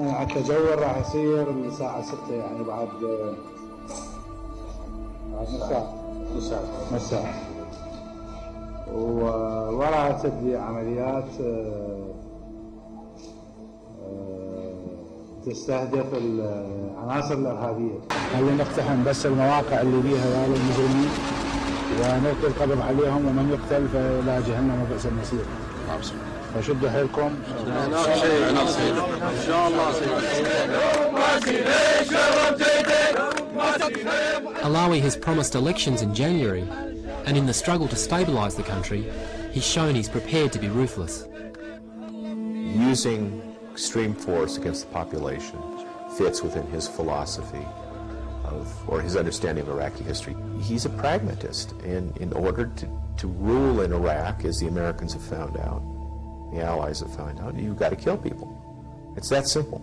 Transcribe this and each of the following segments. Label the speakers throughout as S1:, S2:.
S1: التجول راح يصير الساعة 6 يعني بعد مساء وراح تبدي عمليات تستهدف العناصر الإرهابية.
S2: خلينا نقتحم بس المواقع اللي بيها هذول المجرمين ونلقي القبض عليهم، ومن يقتل فلا جهنم وبئس المصير. فشدوا حيلكم.
S3: ان شاء الله.
S4: Alawi has promised elections in January, and in the struggle to stabilise the country, he's shown he's prepared to be ruthless.
S5: Using extreme force against the population fits within his philosophy or his understanding of Iraqi history. He's a pragmatist, and in order to rule in Iraq, as the Americans have found out, the Allies have found out, you've got to kill people. It's that simple.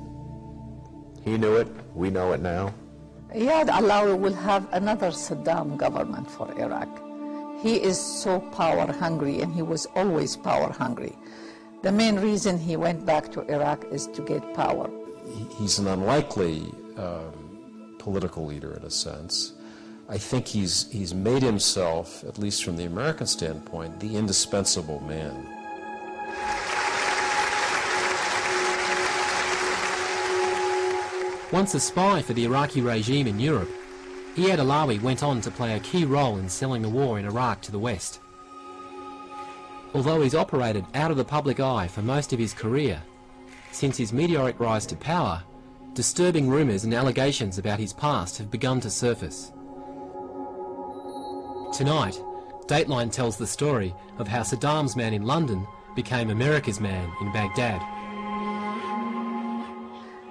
S5: He knew it, we know it now.
S6: Ayad Alawi will have another Saddam government for Iraq. He is so power hungry, and he was always power hungry. The main reason he went back to Iraq is to get power.
S7: He's an unlikely political leader in a sense. I think he's made himself, at least from the American standpoint, the indispensable man.
S4: Once a spy for the Iraqi regime in Europe, Ayad Alawi went on to play a key role in selling the war in Iraq to the West. Although he's operated out of the public eye for most of his career, since his meteoric rise to power, disturbing rumours and allegations about his past have begun to surface. Tonight, Dateline tells the story of how Saddam's man in London became America's man in Baghdad.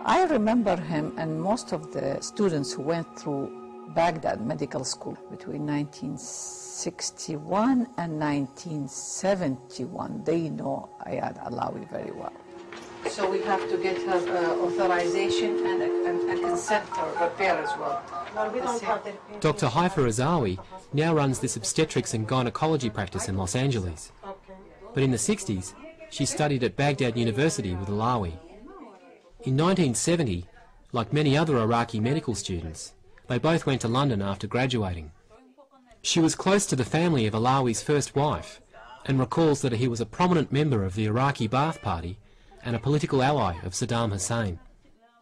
S6: I remember him and most of the students who went through Baghdad Medical School between 1961 and 1971. They know Ayad Alawi very well.
S8: So we have to get her authorization and consent for repair as well.
S9: No, we don't have the...
S4: Dr. Haifa Razawi now runs this obstetrics and gynecology practice in Los Angeles. But in the 60s, she studied at Baghdad University with Alawi. In 1970, like many other Iraqi medical students, they both went to London after graduating. She was close to the family of Alawi's first wife and recalls that he was a prominent member of the Iraqi Ba'ath Party and a political ally of Saddam Hussein.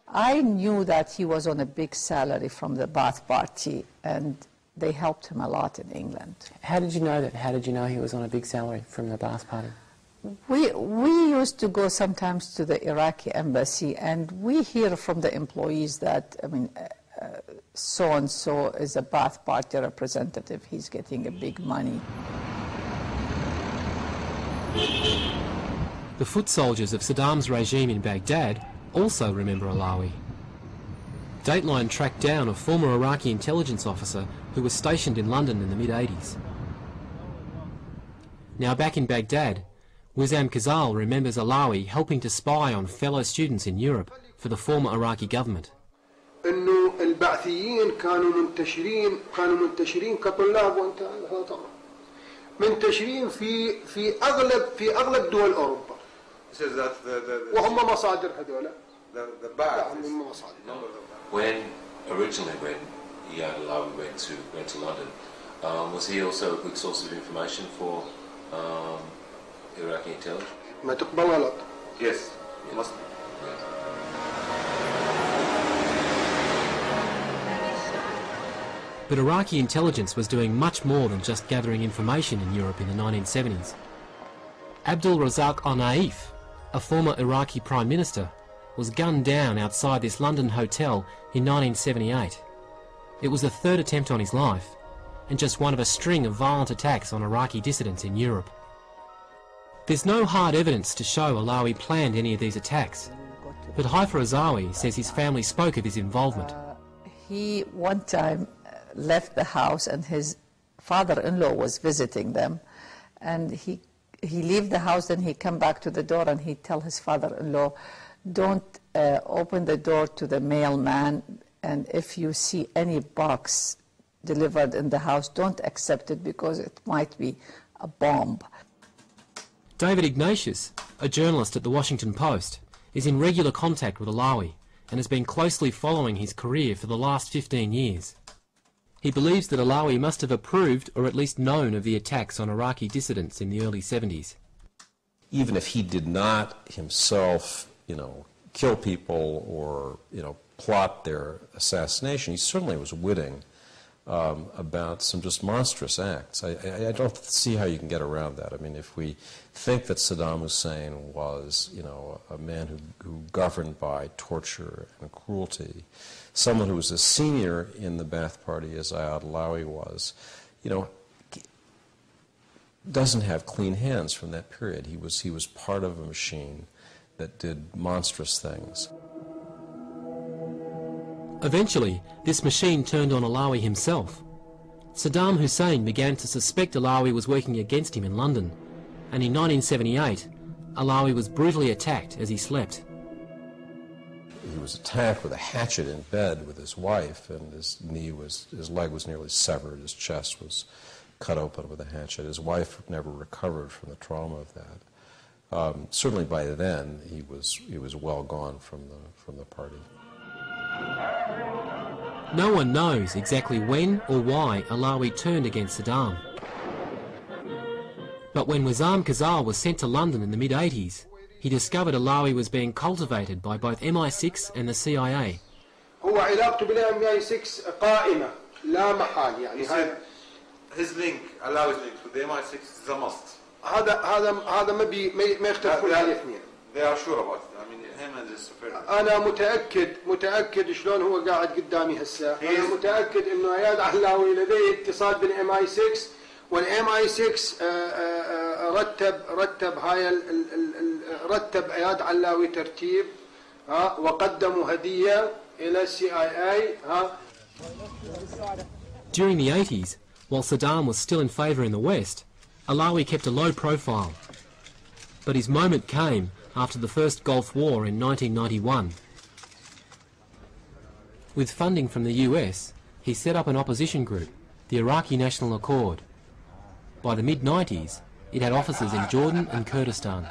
S6: I knew that he was on a big salary from the Ba'ath Party, and they helped him a lot in England.
S10: How did you know that? How did you know he was on a big salary from the Ba'ath Party?
S6: We used to go sometimes to the Iraqi embassy, and we hear from the employees that, so-and-so is a Ba'ath Party representative, he's getting a big money.
S4: The foot soldiers of Saddam's regime in Baghdad also remember Alawi. Dateline tracked down a former Iraqi intelligence officer who was stationed in London in the mid-80s. Now back in Baghdad, Wissam Kazal remembers Alawi helping to spy on fellow students in Europe for the former Iraqi government.
S11: إنه البعثيين كانوا منتشرين كطلاب وانت منتشرين في أغلب دول أوروبا. وهم مصادر هذولا.
S7: When Ayad Alawi went to London, was he also a good source of information for Iraqi intelligence?
S11: ما تقبل غلط.
S7: Yes. Must.
S4: But Iraqi intelligence was doing much more than just gathering information in Europe in the 1970s. Abdul Razak al-Naif, a former Iraqi Prime Minister, was gunned down outside this London hotel in 1978. It was the third attempt on his life, and just one of a string of violent attacks on Iraqi dissidents in Europe. There's no hard evidence to show Alawi planned any of these attacks, but Haifa Razawi says his family spoke of his involvement.
S6: He one time left the house, and his father-in-law was visiting them, and he leave the house, and he come back to the door, and he tell his father-in-law, don't open the door to the mailman, and if you see any box delivered in the house, don't accept it because it might be a bomb.
S4: David Ignatius, a journalist at the Washington Post, is in regular contact with Alawi and has been closely following his career for the last 15 years. He believes that Alawi must have approved or at least known of the attacks on Iraqi dissidents in the early 70s.
S7: Even if he did not himself, kill people or, plot their assassination, he certainly was witting about some just monstrous acts. I don't see how you can get around that. I mean, if we think that Saddam Hussein was, a man who governed by torture and cruelty, someone who was as senior in the Ba'ath Party as Ayad Alawi was, doesn't have clean hands from that period. He was part of a machine that did monstrous things.
S4: Eventually, this machine turned on Alawi himself. Saddam Hussein began to suspect Alawi was working against him in London, and in 1978, Alawi was brutally attacked as he slept.
S7: He was attacked with a hatchet in bed with his wife, and his leg was nearly severed, his chest was cut open with a hatchet. His wife never recovered from the trauma of that. Certainly by then, he was well gone from the party.
S4: No one knows exactly when or why Alawi turned against Saddam. But when Wissam Khazal was sent to London in the mid-80s, he discovered Alawi was being cultivated by both MI6 and the CIA.
S11: هو علاقته بالMI6 قائمة لا محال يعني.
S3: His link, Alawi's link with the MI6 is a must.
S11: هذا ما يختلفون عليه الاثنين.
S3: They are sure about it. I mean, him and his superior.
S11: أنا متأكد شلون هو قاعد قدامي هسه. أنا متأكد إنه أياد علاوي لديه اتصال بالMI6 والMI6 رتب أياد علاوي ترتيب وقدموا هدية إلى CIA.
S4: During the 80s, while Saddam was still in favour in the West, Alawi kept a low profile. But his moment came after the first Gulf War in 1991. With funding from the US, he set up an opposition group, the Iraqi National Accord. By the mid-90s, it had offices in Jordan and Kurdistan.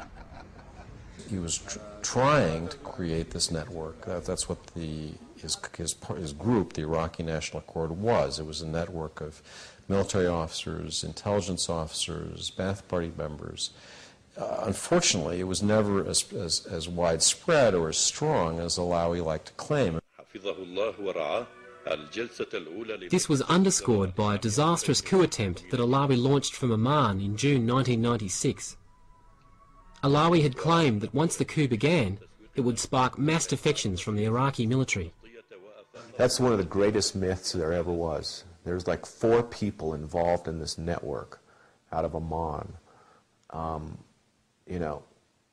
S7: He was trying to create this network. That's what his group, the Iraqi National Accord, was. It was a network of military officers, intelligence officers, Ba'ath Party members. Unfortunately, it was never as widespread or as strong as Alawi liked to claim.
S4: This was underscored by a disastrous coup attempt that Alawi launched from Amman in June 1996. Alawi had claimed that once the coup began, it would spark mass defections from the Iraqi military.
S5: That's one of the greatest myths there ever was. There's like 4 people involved in this network out of Amman.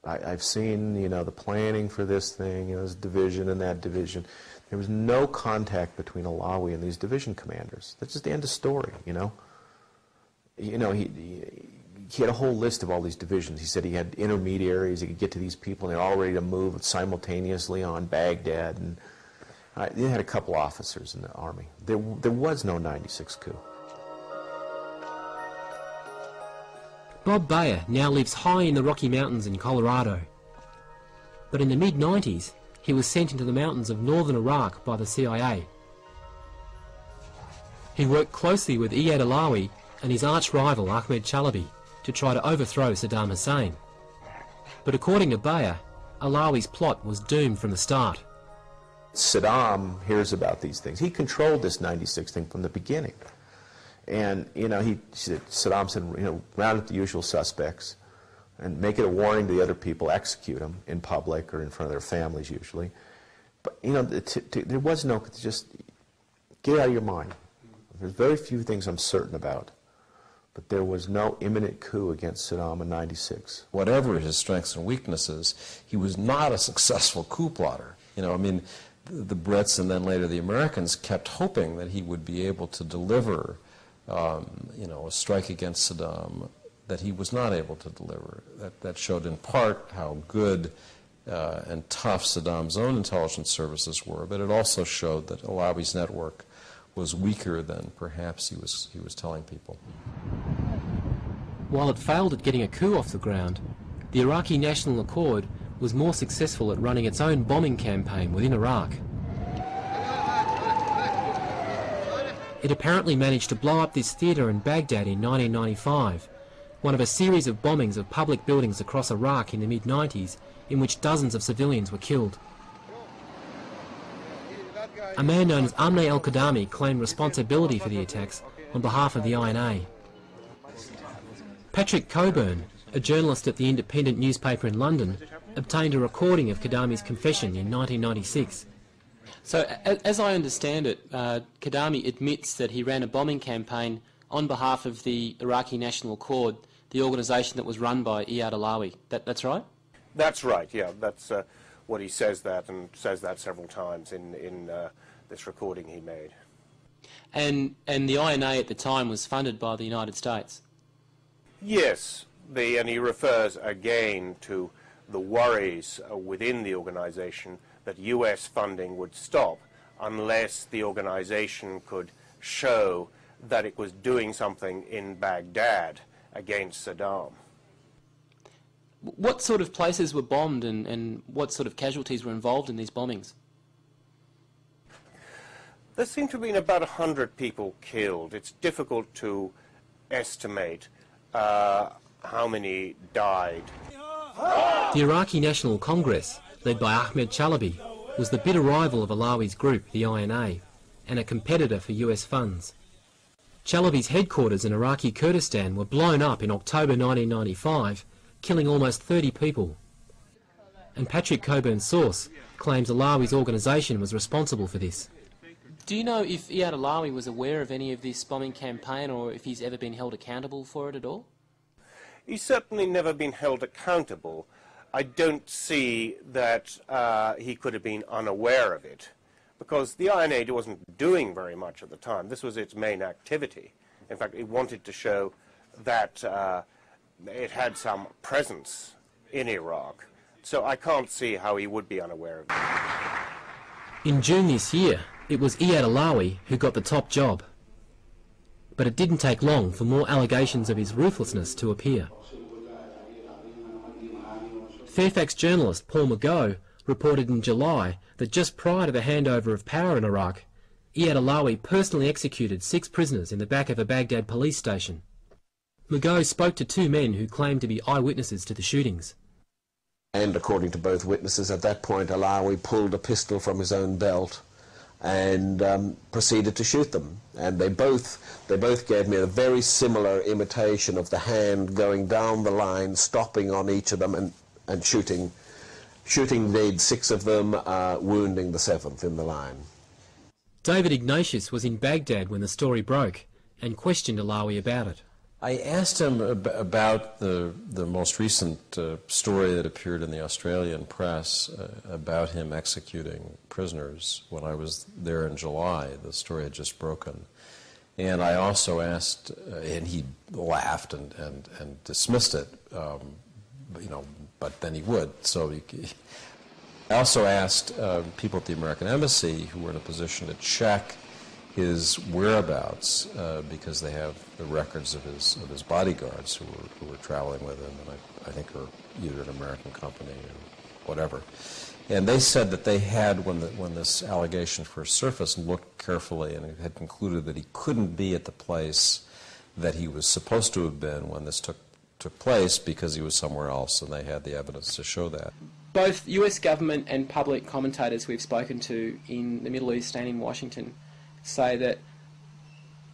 S5: I've seen, the planning for this thing, this division and that division. There was no contact between Alawi and these division commanders. That's just the end of story, He had a whole list of all these divisions. He said he had intermediaries, he could get to these people, and they're all ready to move simultaneously on Baghdad. And he had a couple officers in the army. There was no 96 coup.
S4: Bob Bayer now lives high in the Rocky Mountains in Colorado. But in the mid-90s, he was sent into the mountains of northern Iraq by the CIA. He worked closely with Ayad Alawi and his arch-rival Ahmed Chalabi to try to overthrow Saddam Hussein. But according to Bayer, Alawi's plot was doomed from the start.
S5: Saddam hears about these things. He controlled this 96 thing from the beginning. And, Saddam said, round up the usual suspects and make it a warning to the other people, execute them in public or in front of their families usually. But, there was no, just get it out of your mind. There's very few things I'm certain about. But there was no imminent coup against Saddam in 96.
S7: Whatever his strengths and weaknesses, he was not a successful coup plotter. The Brits and then later the Americans kept hoping that he would be able to deliver a strike against Saddam that he was not able to deliver. That showed in part how good and tough Saddam's own intelligence services were, but it also showed that Alawi's network was weaker than perhaps he was telling people.
S4: While it failed at getting a coup off the ground, the Iraqi National Accord was more successful at running its own bombing campaign within Iraq. It apparently managed to blow up this theatre in Baghdad in 1995, one of a series of bombings of public buildings across Iraq in the mid-90s in which dozens of civilians were killed. A man known as Amne al-Qadami claimed responsibility for the attacks on behalf of the INA. Patrick Coburn, a journalist at the Independent newspaper in London, obtained a recording of Qadami's confession in 1996.
S10: So, as I understand it, Qadami admits that he ran a bombing campaign on behalf of the Iraqi National Accord, the organisation that was run by Ayad Alawi. That's right?
S9: That's right, yeah. That's what he says that, and says that several times in this recording he made.
S10: And the INA at the time was funded by the United States?
S9: Yes, and he refers again to the worries within the organisation that US funding would stop unless the organisation could show that it was doing something in Baghdad against Saddam.
S10: What sort of places were bombed and what sort of casualties were involved in these bombings?
S9: There seem to have been about 100 people killed. It's difficult to estimate how many died.
S4: The Iraqi National Congress, led by Ahmed Chalabi, was the bitter rival of Alawi's group, the INA, and a competitor for US funds. Chalabi's headquarters in Iraqi Kurdistan were blown up in October 1995, killing almost 30 people. And Patrick Coburn's source claims Alawi's organisation was responsible for this.
S10: Do you know if Ayad Alawi was aware of any of this bombing campaign or if he's ever been held accountable for it at all?
S9: He's certainly never been held accountable. I don't see that he could have been unaware of it, because the INA wasn't doing very much at the time. This was its main activity. In fact, it wanted to show that it had some presence in Iraq. So I can't see how he would be unaware of it.
S4: In June this year, it was Ayad Alawi who got the top job. But it didn't take long for more allegations of his ruthlessness to appear. Fairfax journalist Paul McGough reported in July that just prior to the handover of power in Iraq, Ayad Alawi personally executed 6 prisoners in the back of a Baghdad police station. McGough spoke to 2 men who claimed to be eyewitnesses to the shootings.
S5: And according to both witnesses, at that point Alawi pulled a pistol from his own belt and proceeded to shoot them. And they both gave me a very similar imitation of the hand going down the line, stopping on each of them and shooting the 6 of them, wounding the 7th in the line.
S4: David Ignatius was in Baghdad when the story broke and questioned Alawi about it.
S7: I asked him about the most recent story that appeared in the Australian press about him executing prisoners when I was there in July. The story had just broken. And I also asked, and he laughed and dismissed it, but then he would. So I also asked people at the American Embassy who were in a position to check his whereabouts because they have the records of his bodyguards who were traveling with him, and I think are either an American company or whatever. And they said that they had, when this allegation first surfaced, looked carefully and had concluded that he couldn't be at the place that he was supposed to have been when this took place because he was somewhere else, and they had the evidence to show that.
S10: Both US government and public commentators we've spoken to in the Middle East and in Washington say that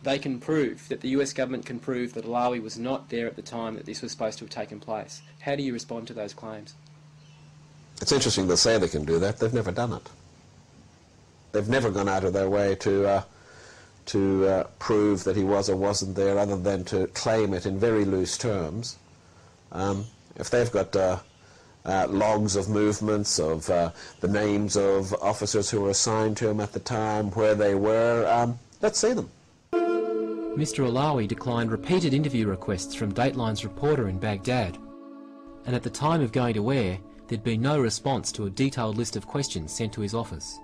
S10: they can prove, that the US government can prove that Alawi was not there at the time that this was supposed to have taken place. How do you respond to those claims?
S5: It's interesting they say they can do that. They've never done it. They've never gone out of their way to prove that he was or wasn't there, other than to claim it in very loose terms. If they've got logs of movements, of the names of officers who were assigned to him at the time, where they were, let's see them.
S4: Mr. Alawi declined repeated interview requests from Dateline's reporter in Baghdad, and at the time of going to air, there'd been no response to a detailed list of questions sent to his office.